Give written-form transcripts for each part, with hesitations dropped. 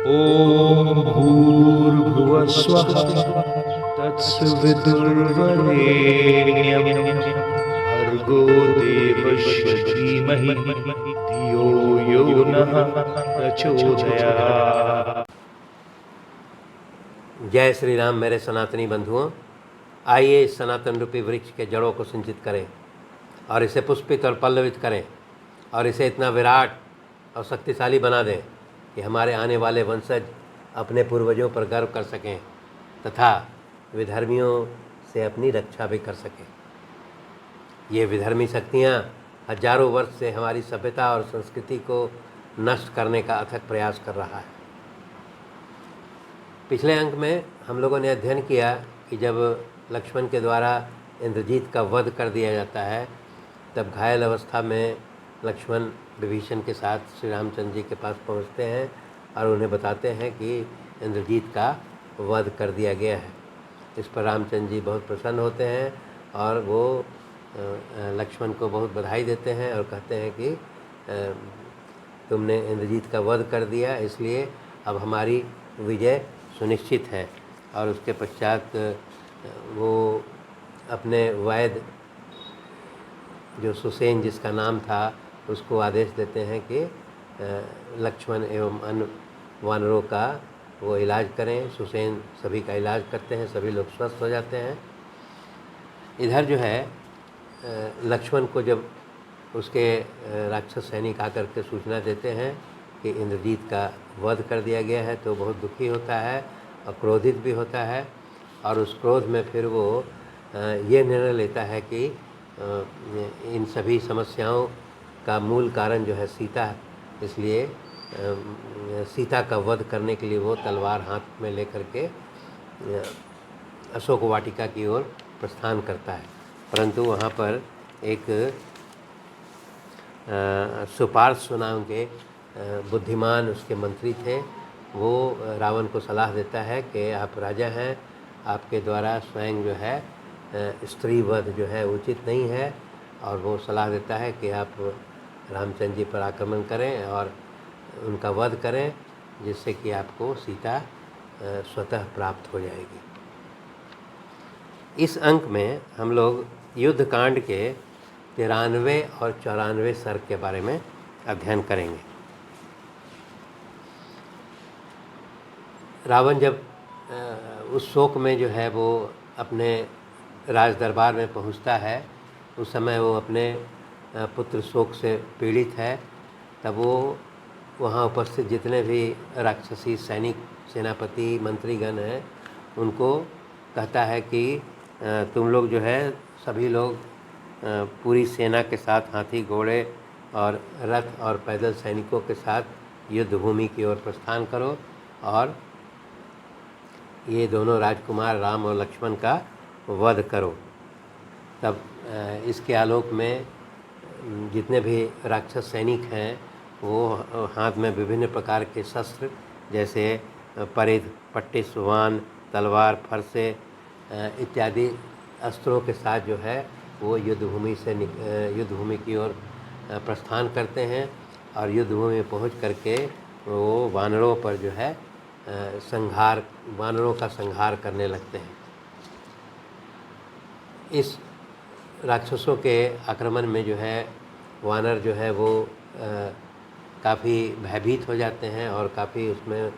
ॐ भूर्भुवः स्वः तत्सवितुर्वरेण्यं भर्गो देवस्य धीमहि धियो यो नः प्रचोदयात्। जय श्री राम। मेरे सनातनी बंधुओं, आइए इस सनातन रूपी वृक्ष के जड़ों को सिंचित करें और इसे पुष्पित और पल्लवित करें और इसे इतना विराट और शक्तिशाली बना दें कि हमारे आने वाले वंशज अपने पूर्वजों पर गर्व कर सकें तथा विधर्मियों से अपनी रक्षा भी कर सकें। ये विधर्मी शक्तियाँ हजारों वर्ष से हमारी सभ्यता और संस्कृति को नष्ट करने का अथक प्रयास कर रहा है। पिछले अंक में हम लोगों ने अध्ययन किया कि जब लक्ष्मण के द्वारा इंद्रजीत का वध कर दिया जाता है, तब घायल अवस्था में लक्ष्मण विभीषण के साथ श्री रामचंद्र जी के पास पहुंचते हैं और उन्हें बताते हैं कि इंद्रजीत का वध कर दिया गया है। इस पर रामचंद्र जी बहुत प्रसन्न होते हैं और वो लक्ष्मण को बहुत बधाई देते हैं और कहते हैं कि तुमने इंद्रजीत का वध कर दिया, इसलिए अब हमारी विजय सुनिश्चित है। और उसके पश्चात वो अपने वैद्य जो सुसेन जिसका नाम था, उसको आदेश देते हैं कि लक्ष्मण एवं अन्य वानरों का वो इलाज करें। सुसेन सभी का इलाज करते हैं, सभी लोग स्वस्थ हो जाते हैं। इधर जो है लक्ष्मण को जब उसके राक्षस सैनिक आकर के सूचना देते हैं कि इंद्रजीत का वध कर दिया गया है, तो बहुत दुखी होता है और क्रोधित भी होता है। और उस क्रोध में फिर वो ये निर्णय लेता है कि इन सभी समस्याओं का मूल कारण जो है सीता है, इसलिए सीता का वध करने के लिए वो तलवार हाथ में लेकर के अशोक वाटिका की ओर प्रस्थान करता है। परंतु वहाँ पर एक सुपार्श्व नाम के बुद्धिमान उसके मंत्री थे। वो रावण को सलाह देता है कि आप राजा हैं, आपके द्वारा स्वयं जो है स्त्री वध जो है उचित नहीं है, और वो सलाह देता है कि आप रामचंद्र जी पर आक्रमण करें और उनका वध करें, जिससे कि आपको सीता स्वतः प्राप्त हो जाएगी। इस अंक में हम लोग युद्धकांड के 93 और 94 सर्ग के बारे में अध्ययन करेंगे। रावण जब उस शोक में जो है वो अपने राज दरबार में पहुंचता है, उस समय वो अपने पुत्र शोक से पीड़ित है। तब वो वहाँ उपस्थित जितने भी राक्षसी सैनिक, सेनापति, मंत्रीगण हैं, उनको कहता है कि तुम लोग जो है सभी लोग पूरी सेना के साथ हाथी, घोड़े और रथ और पैदल सैनिकों के साथ युद्ध भूमि की ओर प्रस्थान करो और ये दोनों राजकुमार राम और लक्ष्मण का वध करो। तब इसके आलोक में जितने भी राक्षस सैनिक हैं वो हाथ में विभिन्न प्रकार के शस्त्र जैसे परिध, पट्टिस, वाण, तलवार, फरसे इत्यादि अस्त्रों के साथ जो है वो युद्धभूमि की ओर प्रस्थान करते हैं और युद्धभूमि में पहुंच करके वो वानरों पर जो है वानरों का संहार करने लगते हैं। इस राक्षसों के आक्रमण में जो है वानर जो है वो काफ़ी भयभीत हो जाते हैं और काफ़ी उसमें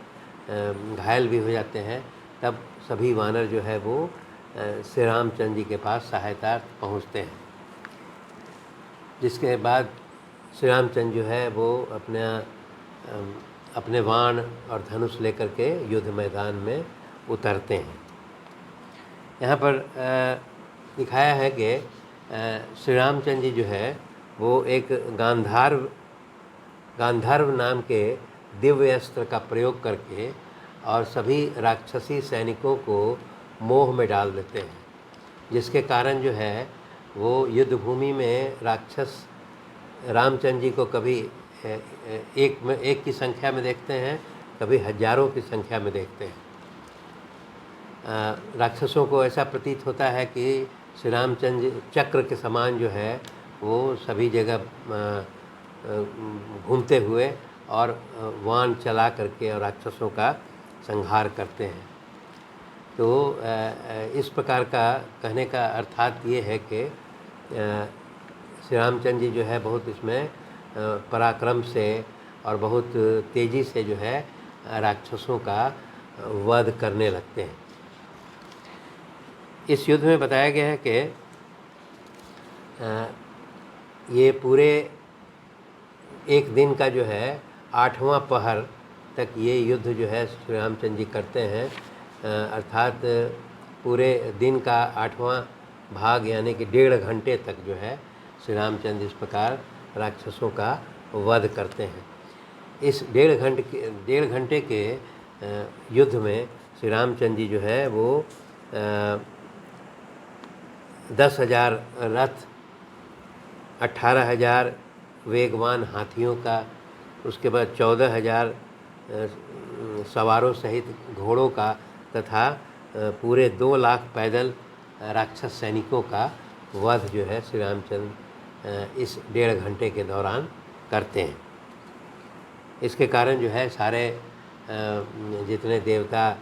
घायल भी हो जाते हैं। तब सभी वानर जो है वो श्री रामचंद्र जी के पास सहायता पहुंचते हैं, जिसके बाद श्री रामचंद्र जो है वो अपने बाण और धनुष लेकर के युद्ध मैदान में उतरते हैं। यहाँ पर दिखाया है कि श्री रामचंद्र जी जो है वो एक गांधर्व नाम के दिव्य अस्त्र का प्रयोग करके और सभी राक्षसी सैनिकों को मोह में डाल देते हैं, जिसके कारण जो है वो युद्धभूमि में राक्षस रामचंद्र जी को कभी एक की संख्या में देखते हैं, कभी हजारों की संख्या में देखते हैं। राक्षसों को ऐसा प्रतीत होता है कि श्री रामचंद्र चक्र के समान जो है वो सभी जगह घूमते हुए और वाण चला करके और राक्षसों का संहार करते हैं। तो इस प्रकार का कहने का अर्थात ये है कि श्री रामचंद्र जी जो है बहुत इसमें पराक्रम से और बहुत तेज़ी से जो है राक्षसों का वध करने लगते हैं। इस युद्ध में बताया गया है कि ये पूरे एक दिन का जो है 8वां पहर तक ये युद्ध जो है श्री रामचंद्र जी करते हैं। अर्थात पूरे दिन का 8वां भाग यानी कि 1.5 घंटे तक जो है श्री रामचंद्र इस प्रकार राक्षसों का वध करते हैं। इस 1.5 घंटे के युद्ध में श्री रामचंद्र जी जो है वो 10,000 रथ, 18,000 वेगवान हाथियों का, उसके बाद 14,000 सवारों सहित घोड़ों का तथा पूरे 2 लाख पैदल राक्षस सैनिकों का वध जो है श्री रामचंद्र इस 1.5 घंटे के दौरान करते हैं। इसके कारण जो है सारे जितने देवता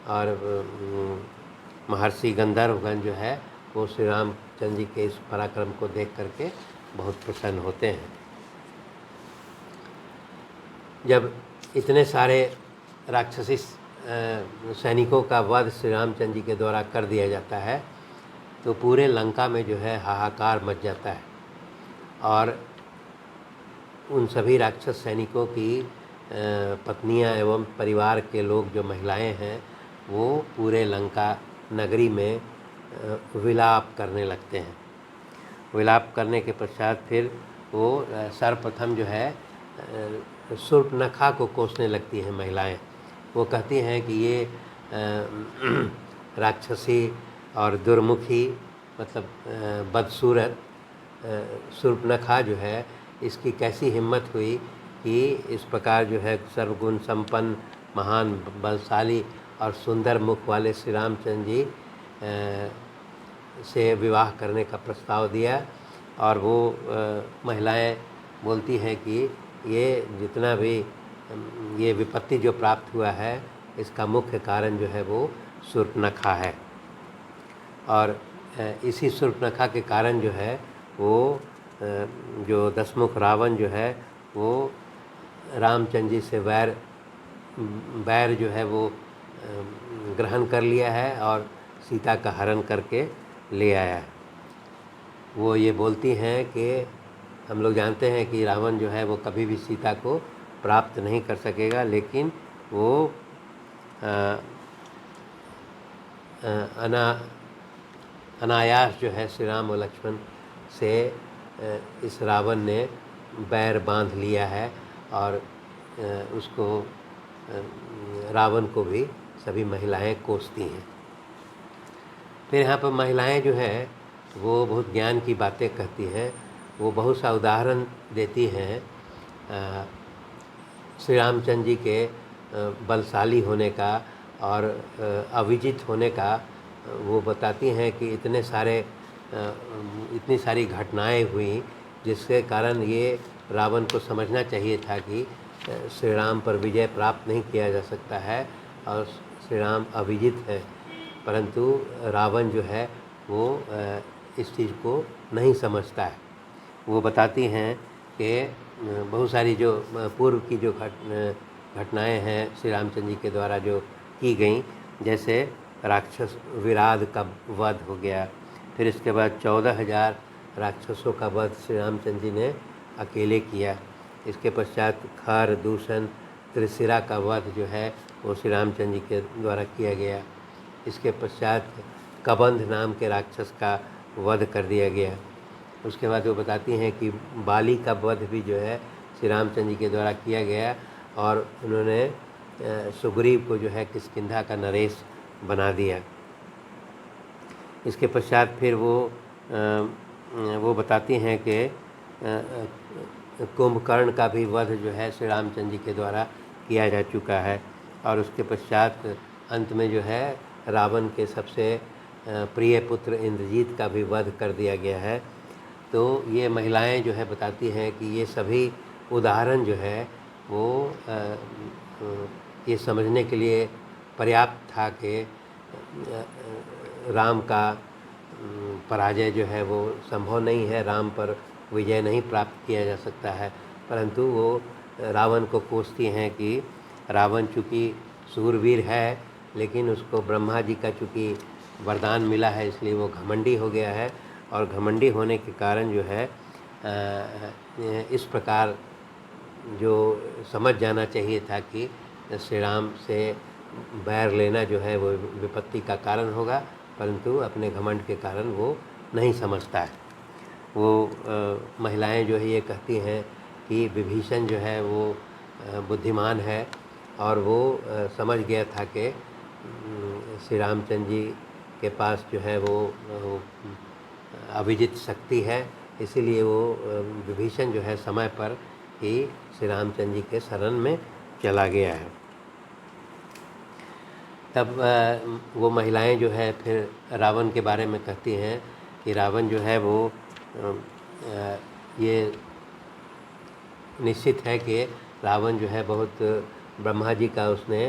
और महर्षि गंधर्वगण जो है वो श्री रामचंद्र जी के इस पराक्रम को देख करके बहुत प्रसन्न होते हैं। जब इतने सारे राक्षसी सैनिकों का वध श्री रामचंद्र जी के द्वारा कर दिया जाता है तो पूरे लंका में जो है हाहाकार मच जाता है और उन सभी राक्षस सैनिकों की पत्नियां एवं परिवार के लोग जो महिलाएं हैं वो पूरे लंका नगरी में विलाप करने लगते हैं। विलाप करने के पश्चात फिर वो सर्वप्रथम जो है शूर्पणखा को कोसने लगती हैं महिलाएं। वो कहती हैं कि ये राक्षसी और दुर्मुखी मतलब बदसूरत शूर्पणखा जो है इसकी कैसी हिम्मत हुई कि इस प्रकार जो है सर्वगुण संपन्न महान बलशाली और सुंदर मुख वाले श्री रामचंद्र जी से विवाह करने का प्रस्ताव दिया। और वो महिलाएं बोलती हैं कि ये जितना भी ये विपत्ति जो प्राप्त हुआ है इसका मुख्य कारण जो है वो शूर्पणखा है। और इसी शूर्पणखा के कारण जो है वो जो दशमुख रावण जो है वो रामचंद्र जी से बैर जो है वो ग्रहण कर लिया है और सीता का हरण करके ले आया है। वो ये बोलती हैं कि हम लोग जानते हैं कि रावण जो है वो कभी भी सीता को प्राप्त नहीं कर सकेगा, लेकिन वो अनायास जो है श्री राम और लक्ष्मण से इस रावण ने बैर बांध लिया है और उसको रावण को भी सभी महिलाएं कोसती हैं। फिर यहाँ पर महिलाएं जो हैं वो बहुत ज्ञान की बातें कहती हैं। वो बहुत सा उदाहरण देती हैं श्री रामचंद्र जी के बलशाली होने का और अविजित होने का। वो बताती हैं कि इतनी सारी घटनाएं हुई जिसके कारण ये रावण को समझना चाहिए था कि श्री राम पर विजय प्राप्त नहीं किया जा सकता है और श्री राम अविजित है। परंतु रावण जो है वो इस चीज़ को नहीं समझता है। वो बताती हैं कि बहुत सारी जो पूर्व की जो घटनाएं हैं श्री रामचंद्र जी के द्वारा जो की गई, जैसे राक्षस विराध का वध हो गया। फिर इसके बाद 14,000 राक्षसों का वध श्री रामचंद्र जी ने अकेले किया। इसके पश्चात खर, दूषण, त्रिशिरा का वध जो है वो श्री रामचंद्र जी के द्वारा किया गया। इसके पश्चात कबंध नाम के राक्षस का वध कर दिया गया। उसके बाद वो बताती हैं कि बाली का वध भी जो है श्री रामचंद्र जी के द्वारा किया गया और उन्होंने सुग्रीव को जो है किष्किंधा का नरेश बना दिया। इसके पश्चात फिर वो बताती हैं कि कुंभकर्ण का भी वध जो है श्री रामचंद्र जी के द्वारा किया जा चुका है। और उसके पश्चात अंत में जो है रावण के सबसे प्रिय पुत्र इंद्रजीत का भी वध कर दिया गया है। तो ये महिलाएं जो है बताती हैं कि ये सभी उदाहरण जो है वो ये समझने के लिए पर्याप्त था कि राम का पराजय जो है वो संभव नहीं है, राम पर विजय नहीं प्राप्त किया जा सकता है। परंतु वो रावण को कोसती हैं कि रावण चूँकि सूरवीर है, लेकिन उसको ब्रह्मा जी का चूँकि वरदान मिला है, इसलिए वो घमंडी हो गया है। और घमंडी होने के कारण जो है इस प्रकार जो समझ जाना चाहिए था कि श्री राम से बैर लेना जो है वो विपत्ति का कारण होगा, परंतु अपने घमंड के कारण वो नहीं समझता है। वो महिलाएं जो है ये कहती हैं कि विभीषण जो है वो बुद्धिमान है और वो समझ गया था कि श्री रामचंद्र जी के पास जो है वो अभिजित शक्ति है, इसीलिए वो विभीषण जो है समय पर ही श्री रामचंद्र जी के शरण में चला गया है। तब वो महिलाएं जो है फिर रावण के बारे में कहती हैं कि रावण जो है वो ये निश्चित है कि रावण जो है बहुत ब्रह्मा जी का उसने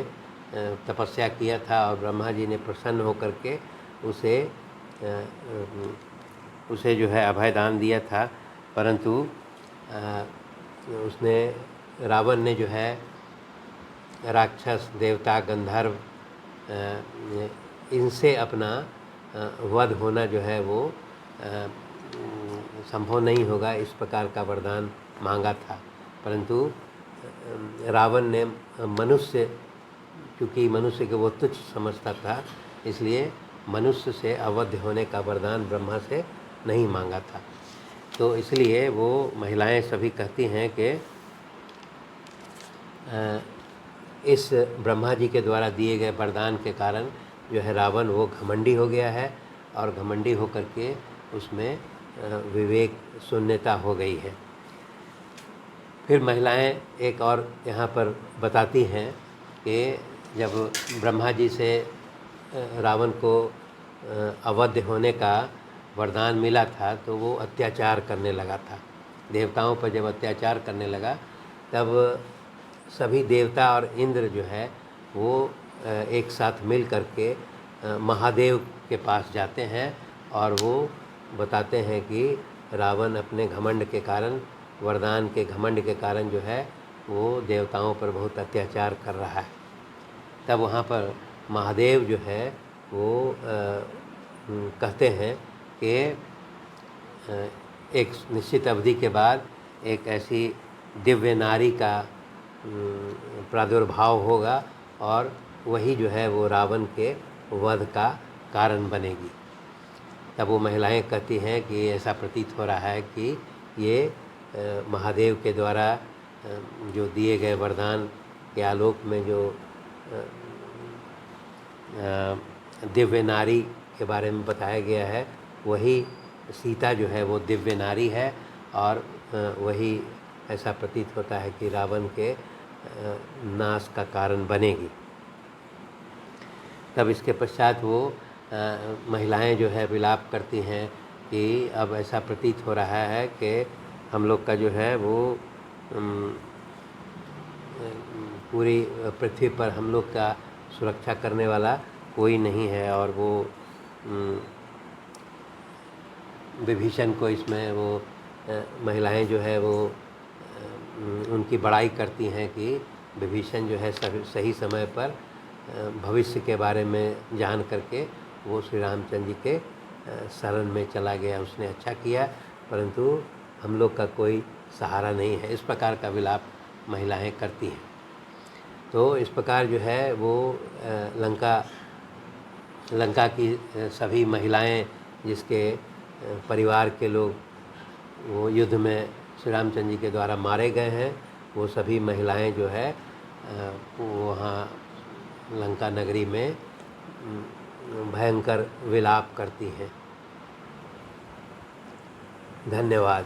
तपस्या किया था और ब्रह्मा जी ने प्रसन्न होकर के उसे जो है अभय दान दिया था, परंतु उसने रावण ने जो है राक्षस, देवता, गंधर्व इनसे अपना वध होना जो है वो संभव नहीं होगा, इस प्रकार का वरदान मांगा था। परंतु रावण ने मनुष्य, क्योंकि मनुष्य को वो तुच्छ समझता था, इसलिए मनुष्य से अवध्य होने का वरदान ब्रह्मा से नहीं मांगा था। तो इसलिए वो महिलाएं सभी कहती हैं कि इस ब्रह्मा जी के द्वारा दिए गए वरदान के कारण जो है रावण वो घमंडी हो गया है और घमंडी होकर के उसमें विवेक शून्यता हो गई है। फिर महिलाएं एक और यहाँ पर बताती हैं कि जब ब्रह्मा जी से रावण को अवध्य होने का वरदान मिला था तो वो अत्याचार करने लगा था। देवताओं पर जब अत्याचार करने लगा तब सभी देवता और इंद्र जो है वो एक साथ मिल करके महादेव के पास जाते हैं और वो बताते हैं कि रावण अपने घमंड के कारण, वरदान के घमंड के कारण जो है वो देवताओं पर बहुत अत्याचार कर रहा है। तब वहाँ पर महादेव जो है वो कहते हैं कि एक निश्चित अवधि के बाद एक ऐसी दिव्य नारी का प्रादुर्भाव होगा और वही जो है वो रावण के वध का कारण बनेगी। तब वो महिलाएं कहती हैं कि ऐसा प्रतीत हो रहा है कि ये महादेव के द्वारा जो दिए गए वरदान के आलोक में जो दिव्य नारी के बारे में बताया गया है, वही सीता जो है वो दिव्य नारी है और वही ऐसा प्रतीत होता है कि रावण के नाश का कारण बनेगी। तब इसके पश्चात वो महिलाएं जो है विलाप करती हैं कि अब ऐसा प्रतीत हो रहा है कि हम लोग का जो है वो पूरी पृथ्वी पर हम लोग का सुरक्षा करने वाला कोई नहीं है। और वो विभीषण को इसमें वो महिलाएं जो है वो उनकी बड़ाई करती हैं कि विभीषण जो है सही समय पर भविष्य के बारे में जान करके वो श्री रामचंद्र जी के शरण में चला गया, उसने अच्छा किया, परंतु हम लोग का कोई सहारा नहीं है। इस प्रकार का विलाप महिलाएं करती हैं। तो इस प्रकार जो है वो लंका की सभी महिलाएं, जिसके परिवार के लोग वो युद्ध में श्री रामचंद्र जी के द्वारा मारे गए हैं, वो सभी महिलाएं जो है वहाँ लंका नगरी में भयंकर विलाप करती हैं। धन्यवाद।